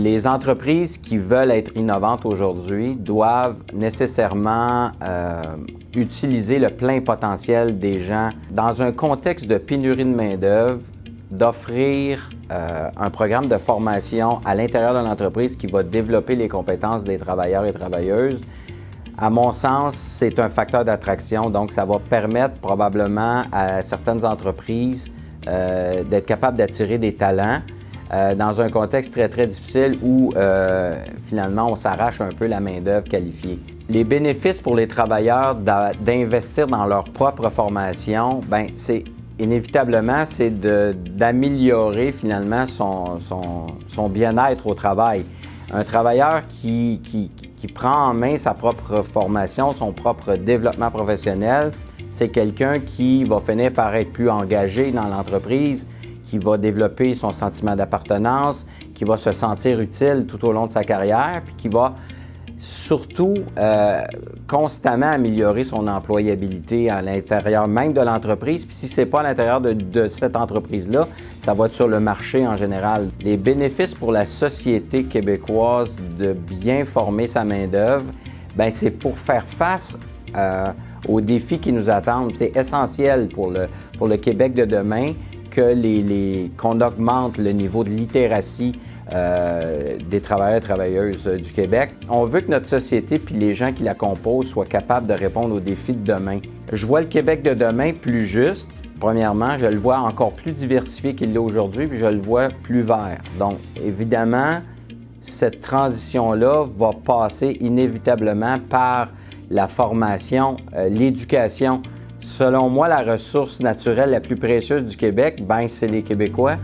Les entreprises qui veulent être innovantes aujourd'hui doivent nécessairement utiliser le plein potentiel des gens dans un contexte de pénurie de main-d'œuvre, d'offrir un programme de formation à l'intérieur de l'entreprise qui va développer les compétences des travailleurs et travailleuses. À mon sens, c'est un facteur d'attraction, donc ça va permettre probablement à certaines entreprises d'être capables d'attirer des talents dans un contexte très, très difficile où finalement on s'arrache un peu la main-d'œuvre qualifiée. Les bénéfices pour les travailleurs d'investir dans leur propre formation, bien, c'est inévitablement, c'est d'améliorer finalement son bien-être au travail. Un travailleur qui prend en main sa propre formation, son propre développement professionnel, c'est quelqu'un qui va finir par être plus engagé dans l'entreprise, qui va développer son sentiment d'appartenance, qui va se sentir utile tout au long de sa carrière, puis qui va surtout constamment améliorer son employabilité à l'intérieur même de l'entreprise. Puis si ce n'est pas à l'intérieur de cette entreprise-là, ça va être sur le marché en général. Les bénéfices pour la société québécoise de bien former sa main-d'œuvre, bien, c'est pour faire face aux défis qui nous attendent. C'est essentiel pour le Québec de demain qu'on augmente le niveau de littératie des travailleurs et travailleuses du Québec. On veut que notre société puis les gens qui la composent soient capables de répondre aux défis de demain. Je vois le Québec de demain plus juste. Premièrement, je le vois encore plus diversifié qu'il l'est aujourd'hui, puis je le vois plus vert. Donc, évidemment, cette transition-là va passer inévitablement par la formation, l'éducation. Selon moi, la ressource naturelle la plus précieuse du Québec, ben, c'est les Québécois.